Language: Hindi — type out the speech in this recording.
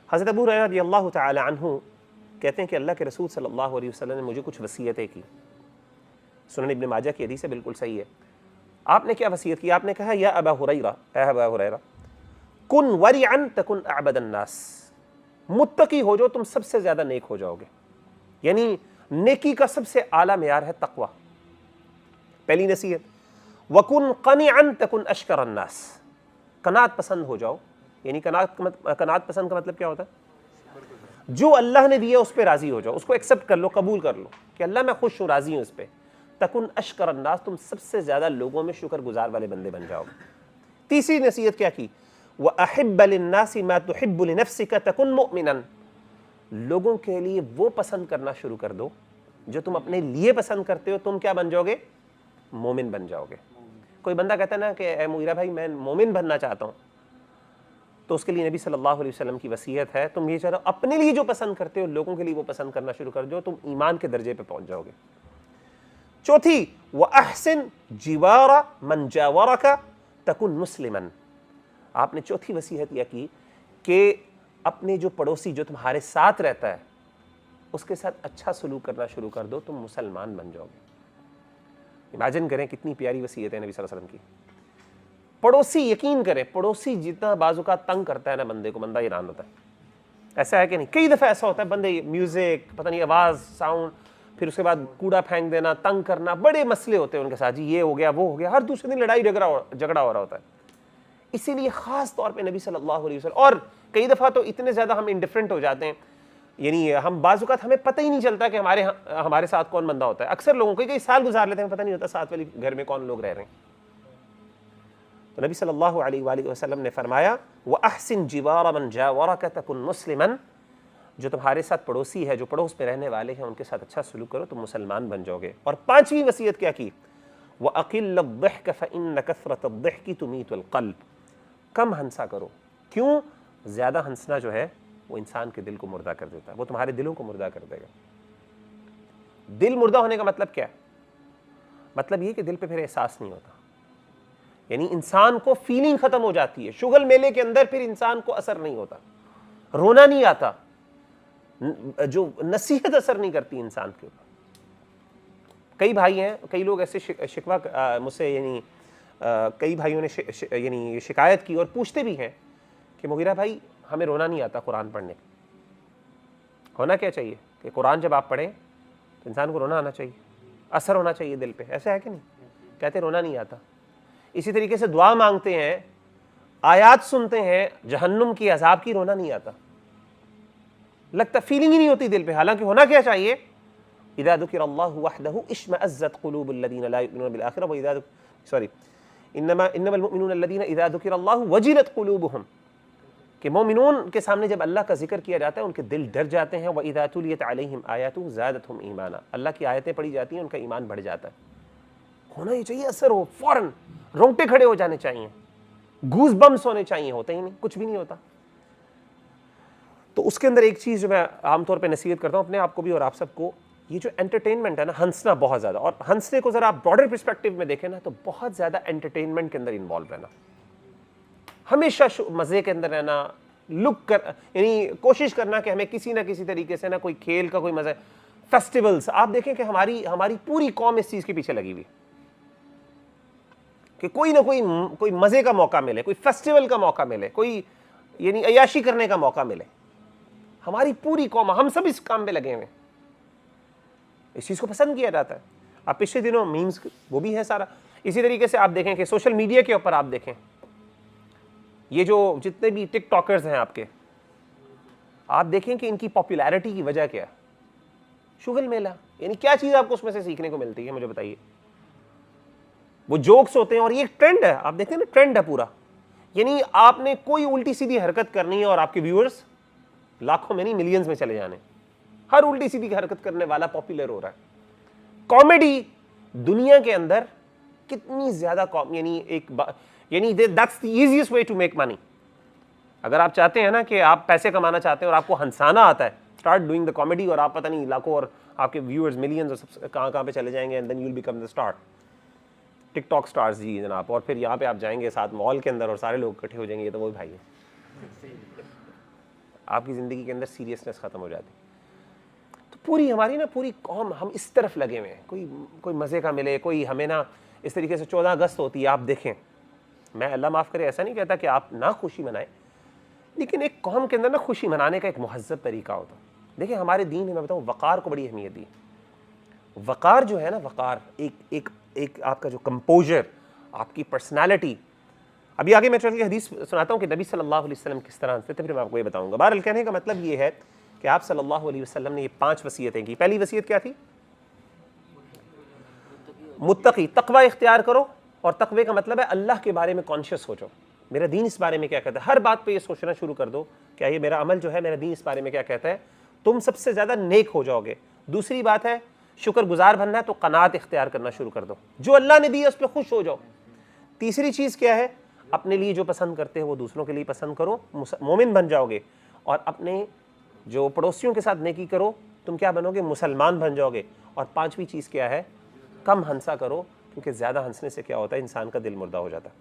हज़रत अबू हुरैरा रज़ियल्लाहु तआला अन्हु कहते हैं कि अल्लाह के रसूल सल्लल्लाहु अलैहि वसल्लम ने मुझे कुछ वसीयतें की। सुनन इब्न माजा की हदीस है, बिल्कुल सही है। आपने क्या वसीयत की? आपने कहा या अबा हुरैरा, ऐ अबा हुरैरा, कुन वरिअन तकुन अअबदन नास, मुत्तकी हो जाओ तुम सबसे ज्यादा नेक हो जाओगे। यानी नेकी का सबसे आला मेयार है तकवा, पहली नसीहत। वकुन कनिअन तकुन अशकरन नास, कनात पसंद हो जाओ। यानी कनात पसंद का मतलब क्या होता है? जो अल्लाह ने दिया उस पर राजी हो जाओ, उसको एक्सेप्ट कर लो, कबूल कर लो कि अल्लाह मैं खुश हूं, राजी हूं इस पर। तकुन अशकरन नास, तुम सबसे ज्यादा लोगों में शुक्रगुजार वाले बंदे बन जाओगे। तीसरी नसीहत क्या की? व अहिब्ब लिन्नासी मा तुहिब्बु लिनफ्सिका तकुन मुमिनन, लोगों के लिए वो पसंद करना शुरू कर दो जो तुम अपने लिए पसंद करते हो, तुम क्या बन जाओगे? मोमिन बन जाओगे। कोई बंदा कहता है ना कि ए मुगीरा भाई मैं मोमिन बनना चाहता हूं, तो उसके लिए नबी सल्लल्लाहु अलैहि वसल्लम की वसीयत है तुम ये चाहो अपने लिए जो पसंद करते हो लोगों के लिए वो पसंद करना शुरू कर दो, तुम ईमान के दर्जे पे पहुंच जाओगे। चौथी, व अहसिन जिवारा मन जावरका तकुन मुस्लिमन, आपने चौथी वसीयत यह की कि अपने जो पड़ोसी जो तुम्हारे साथ रहता है उसके साथ अच्छा सलूक करना शुरू कर दो, तुम मुसलमान बन जाओगे। इमेजिन करें कितनी प्यारी वसीयत है नबी सल्लल्लाहु अलैहि वसल्लम की। पड़ोसी, यकीन करें, पड़ोसी जितना बाजू का तंग करता है ना बंदे को, बंदा हैरान होता है। ऐसा है कि नहीं? कई दफ़ा ऐसा होता है बंदे म्यूजिक, पता नहीं आवाज़, साउंड, फिर उसके बाद कूड़ा फेंक देना, तंग करना, बड़े मसले होते हैं उनके साथ, जी ये हो गया वो हो गया, हर दूसरे दिन लड़ाई झगड़ा हो रहा होता है। इसीलिए ख़ास तौर पे नबी सल्लल्लाहु अलैहि वसल्लम, और कई दफ़ा तो इतने ज़्यादा हम इंडिफरेंट हो जाते हैं, यानी हम बाज़-औक़ात हमें पता ही नहीं चलता कि हमारे साथ कौन बंदा होता है। अक्सर लोगों को कई साल गुजार लेते हैं, पता नहीं होता साथ वाली घर में कौन लोग रह रहे हैं। तो नबी सल्लल्लाहु अलैहि वसल्लम ने फरमाया व अहसिन जिवारा मन जावरका तकुन मुस्लिमन, जो तुम्हारे साथ पड़ोसी है, जो पड़ोस में रहने वाले हैं, उनके साथ अच्छा सलूक करो, तुम मुसलमान बन जाओगे। और पांचवी वसीयत क्या की? व अक़िल्ल अद्दहक फ़इन्न कथरत अद्दहकी तुमीतुल क़ल्ब, कम हंसा करो। क्यों? ज्यादा हंसना जो है वो इंसान के दिल को मुर्दा कर देता है, वो तुम्हारे दिलों को मुर्दा कर देगा। दिल मुर्दा होने का मतलब क्या है? मतलब ये कि दिल पे फिर एहसास नहीं होता, यानी इंसान को फीलिंग खत्म हो जाती है। शुगल मेले के अंदर फिर इंसान को असर नहीं होता, रोना नहीं आता, जो नसीहत असर नहीं करती इंसान के ऊपर। कई भाई हैं, कई लोग ऐसे शिकवा मुझसे, यानी कई भाइयों ने यानी शिकायत की और पूछते भी हैं कि मुगीरा भाई हमें रोना नहीं आता कुरान पढ़ने। होना क्या चाहिए कि कुरान जब आप पढ़ें तो इंसान को रोना आना चाहिए, असर होना चाहिए दिल पे, ऐसा है कि नहीं? कहते रोना नहीं आता। इसी तरीके से दुआ मांगते हैं, आयात सुनते हैं जहन्नुम की, अजाब की, रोना नहीं आता, लगता फीलिंग ही नहीं होती दिल पे। हालांकि होना क्या चाहिए? इज़ा ज़ुकिरल्लाहु वहदहु इश्मअज़्ज़त क़ुलूबुल्लज़ीना ला युमिनूना बिल आखिरह व इज़ा इन्नमल मुमिनूना अल्लज़ीना इज़ा ज़ुकिरल्लाहु वजिलत क़ुलूबुहुम, कि मोमिनून के सामने जब अल्लाह का जिक्र किया जाता है उनके दिल डर जाते हैं। व इज़ा तुलियत अलैहिम आयातुहु ज़ादतहुम ईमाना, अल्लाह की आयतें पढ़ी जाती हैं उनका ईमान बढ़ जाता है। होना ही चाहिए, असर हो, फौरन रोंगटे खड़े हो जाने चाहिए, गूज बम्स होने चाहिए, होते ही नहीं, कुछ भी नहीं होता। तो उसके अंदर एक चीज़ जो मैं आमतौर पर नसीहत करता हूँ अपने आप को भी और आप सबको, ये जो एंटरटेनमेंट है ना, हंसना बहुत ज़्यादा, और हंसने को ज़रा आप ब्रॉडर पर्सपेक्टिव में देखें ना तो बहुत ज़्यादा एंटरटेनमेंट के अंदर इन्वॉल्व रहना, हमेशा मज़े के अंदर रहना, लुक कर, यानी कोशिश करना कि हमें किसी ना किसी तरीके से ना कोई खेल का कोई मज़ा। फेस्टिवल्स आप देखें कि हमारी पूरी कौम इस चीज़ के पीछे लगी हुई कि कोई ना कोई मज़े का मौका मिले, कोई फेस्टिवल का मौका मिले, कोई यानी अय्याशी करने का मौका मिले। हमारी पूरी कौम, हम सब इस काम पे लगे हुए, इस चीज़ को पसंद किया जाता है। आप पिछले दिनों मीम्स वो भी है सारा। इसी तरीके से आप देखें कि सोशल मीडिया के ऊपर आप देखें, ये जो जितने भी टिकटॉकर्स हैं आपके, आप देखें कि इनकी पॉपुलैरिटी की वजह क्या है? शुगल मेला, यानी क्या चीज़ आपको उसमें से सीखने को मिलती है मुझे बताइए? वो जोक्स होते हैं और ये ट्रेंड है, आप देखते हैं ना, ट्रेंड है पूरा। यानी आपने कोई उल्टी सीधी हरकत करनी है और आपके व्यूअर्स लाखों में नहीं मिलियंस में चले जाने। हर उल्टी सीधी हरकत करने वाला पॉपुलर हो रहा है। कॉमेडी दुनिया के अंदर कितनी ज्यादा यानी that's the easiest way to make money. अगर आप चाहते हैं ना कि आप पैसे कमाना चाहते हैं और आपको हंसाना आता है, स्टार्ट डूइंग द कॉमेडी, और आप पता नहीं लाखों और आपके व्यूअर्स मिलियंस और सब कहाँ पे चले जाएंगे, and then you will become the star, TikTok stars जी जनाब। और फिर यहाँ पे आप जाएंगे साथ मॉल के अंदर और सारे लोग इकट्ठे हो जाएंगे, ये तो वही भाई है। आपकी ज़िंदगी के अंदर सीरियसनेस ख़त्म हो जाती। तो पूरी हमारी ना पूरी कौम हम इस तरफ लगे हुए हैं, कोई मज़े का मिले, कोई हमें ना इस तरीके से 14 अगस्त होती है, आप देखें, मैं अल्लाह माफ़ करे ऐसा नहीं कहता कि आप ना खुशी मनाएं, लेकिन एक कौम के अंदर ना खुशी मनाने का एक महज़्ज़ब तरीका होता है। देखिए हमारे दीन में मैं बताऊँ वक़ार को बड़ी अहमियत दी। वक़ार जो है ना, वक़ार एक आपका जो कंपोजर, आपकी पर्सनालिटी। अभी आगे मैं चल के हदीस सुनाता हूँ कि नबी सल्लल्लाहु अलैहि वसल्लम किस तरह से थे, फिर मैं आपको ये बताऊँगा। बहरहाल कहने का मतलब ये है कि आप सल्लल्लाहु अलैहि वसल्लम ने ये 5 वसीयतें की। पहली वसीयत क्या थी? मुत्तकी, तक़वा इख्तियार करो। और तक़वे का मतलब है अल्लाह के बारे में कॉन्शियस हो जाओ, मेरा दीन इस बारे में क्या कहता है। हर बात पे ये सोचना शुरू कर दो, क्या ये मेरा अमल जो है, मेरा दीन इस बारे में क्या कहता है। तुम सबसे ज़्यादा नेक हो जाओगे। दूसरी बात है शुक्रगुजार बनना है, तो क़नात इख्तियार करना शुरू कर दो, जो अल्लाह ने दिया उस पर खुश हो जाओ। तीसरी चीज़ क्या है? अपने लिए जो पसंद करते हो वो दूसरों के लिए पसंद करो, मोमिन बन जाओगे। और अपने जो पड़ोसियों के साथ नेकी करो, तुम क्या बनोगे? मुसलमान बन जाओगे। और पांचवी चीज़ क्या है? कम हंसा करो, क्योंकि ज़्यादा हंसने से क्या होता है, इंसान का दिल मुर्दा हो जाता है।